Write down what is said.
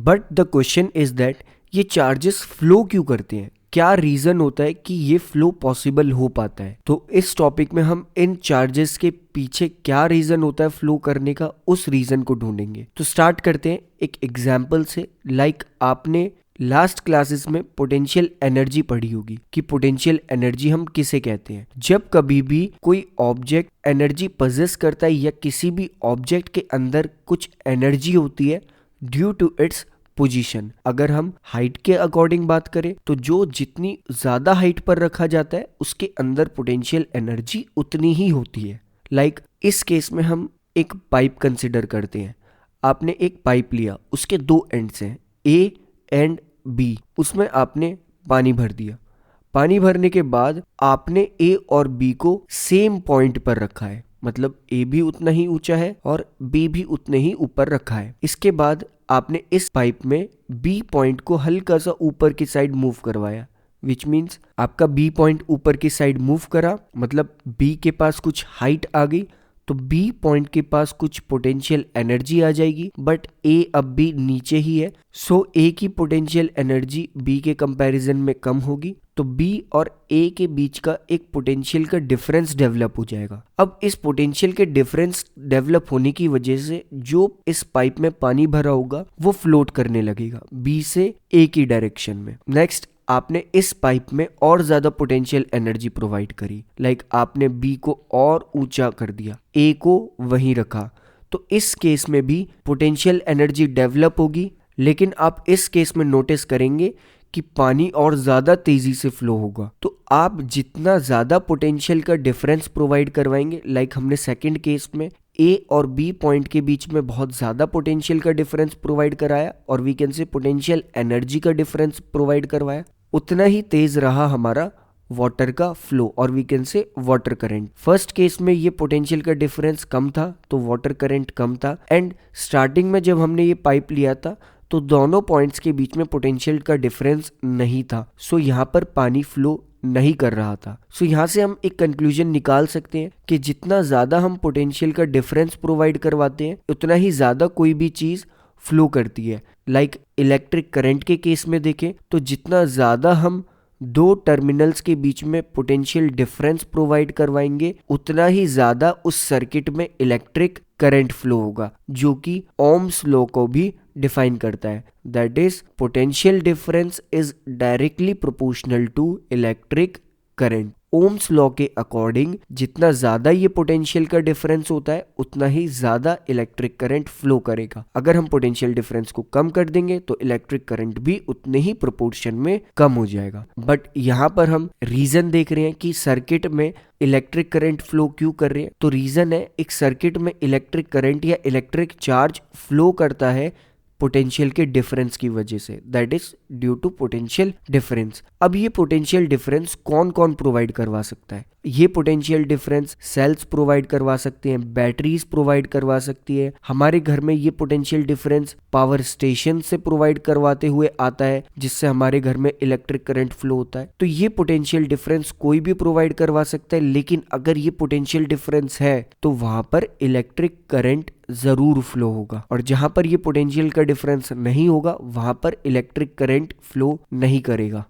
But the question is that ये charges flow क्यों करते हैं, क्या रीजन होता है कि ये फ्लो पॉसिबल हो पाता है। तो इस टॉपिक में हम इन चार्जेस के पीछे क्या रीजन होता है फ्लो करने का, उस रीजन को ढूंढेंगे। तो स्टार्ट करते हैं एक एग्जाम्पल से। आपने लास्ट क्लासेस में पोटेंशियल एनर्जी पढ़ी होगी कि पोटेंशियल एनर्जी हम किसे कहते हैं। जब कभी भी कोई ऑब्जेक्ट एनर्जी पजेस करता है या किसी भी ऑब्जेक्ट के अंदर कुछ एनर्जी होती है ड्यू टू इट्स पोजीशन। अगर हम हाइट के अकॉर्डिंग बात करें तो जो जितनी ज्यादा हाइट पर रखा जाता है उसके अंदर पोटेंशियल एनर्जी उतनी ही होती है। इस केस में हम एक पाइप कंसिडर करते हैं। आपने एक पाइप लिया, उसके दो एंड्स हैं ए एंड बी। उसमें आपने पानी भर दिया। पानी भरने के बाद आपने ए और बी को सेम पॉइंट पर रखा है, मतलब ए भी उतना ही ऊंचा है और बी भी उतने ही ऊपर रखा है। इसके बाद आपने इस पाइप में बी पॉइंट को हल्का सा ऊपर की साइड मूव करवाया, विच मीन्स आपका बी पॉइंट ऊपर की साइड मूव करा, मतलब बी के पास कुछ हाइट आ गई, तो बी पॉइंट के पास कुछ पोटेंशियल एनर्जी आ जाएगी। बट ए अब भी नीचे ही है, सो ए की पोटेंशियल एनर्जी बी के कंपैरिजन में कम होगी, तो बी और ए के बीच का एक पोटेंशियल का डिफरेंस डेवलप हो जाएगा। अब इस पोटेंशियल के डिफरेंस डेवलप होने की वजह से जो इस पाइप में पानी भरा होगा वो फ्लोट करने लगेगा बी से ए की डायरेक्शन में। नेक्स्ट आपने इस पाइप में और ज्यादा पोटेंशियल एनर्जी प्रोवाइड करी, आपने बी को और ऊंचा कर दिया, ए को वहीं रखा, तो इस केस में भी पोटेंशियल एनर्जी डेवलप होगी। लेकिन आप इस केस में नोटिस करेंगे कि पानी और ज्यादा तेजी से फ्लो होगा। तो आप जितना ज्यादा पोटेंशियल का डिफरेंस प्रोवाइड करवाएंगे, हमने सेकंड केस में ए और बी पॉइंट के बीच में बहुत ज्यादा पोटेंशियल का डिफरेंस प्रोवाइड कराया और we can say potential energy का डिफरेंस प्रोवाइड करवाया, उतना ही तेज रहा हमारा वाटर का फ्लो और we can say water current. First case में ये पोटेंशियल का डिफरेंस कम था तो वाटर करंट कम था, एंड स्टार्टिंग में जब हमने ये पाइप लिया था तो दोनों पॉइंट्स के बीच में पोटेंशियल का डिफरेंस नहीं था, सो यहाँ पर पानी फ्लो नहीं कर रहा था। सो यहाँ से हम एक कंक्लूजन निकाल सकते हैं कि जितना ज्यादा हम पोटेंशियल का डिफरेंस प्रोवाइड करवाते हैं उतना ही ज्यादा कोई भी चीज फ्लो करती है। इलेक्ट्रिक करंट के केस में देखें तो जितना ज्यादा हम दो टर्मिनल्स के बीच में पोटेंशियल डिफरेंस प्रोवाइड करवाएंगे उतना ही ज्यादा उस सर्किट में इलेक्ट्रिक करंट फ्लो होगा, जो कि ओम्स लॉ को भी डिफाइन करता है। That is potential difference is directly proportional to electric current. Ohm's law के अकॉर्डिंग जितना ज्यादा ये पोटेंशियल का डिफरेंस होता है उतना ही ज्यादा इलेक्ट्रिक करंट फ्लो करेगा। अगर हम पोटेंशियल डिफरेंस को कम कर देंगे तो इलेक्ट्रिक करंट भी उतने ही प्रोपोर्शन में कम हो जाएगा। बट यहाँ पर हम रीजन देख रहे हैं कि सर्किट में इलेक्ट्रिक करंट फ्लो क्यों कर रहे हैं। तो रीजन है, एक सर्किट में इलेक्ट्रिक करंट या इलेक्ट्रिक चार्ज फ्लो करता है पोटेंशियल के डिफरेंस की वजह से, that is due to potential difference. अब ये पोटेंशियल डिफरेंस कौन कौन प्रोवाइड करवा सकता है? ये पोटेंशियल डिफरेंस सेल्स प्रोवाइड करवा सकते हैं, बैटरीज प्रोवाइड करवा सकती है। हमारे घर में ये पोटेंशियल डिफरेंस पावर स्टेशन से प्रोवाइड करवाते हुए आता है, जिससे हमारे घर में इलेक्ट्रिक करंट फ्लो होता है। तो ये पोटेंशियल डिफरेंस कोई भी प्रोवाइड करवा सकता है, लेकिन अगर ये पोटेंशियल डिफरेंस है तो वहां पर इलेक्ट्रिक करंट जरूर फ्लो होगा, और जहां पर ये पोटेंशियल का डिफरेंस नहीं होगा वहां पर इलेक्ट्रिक करंट फ्लो नहीं करेगा।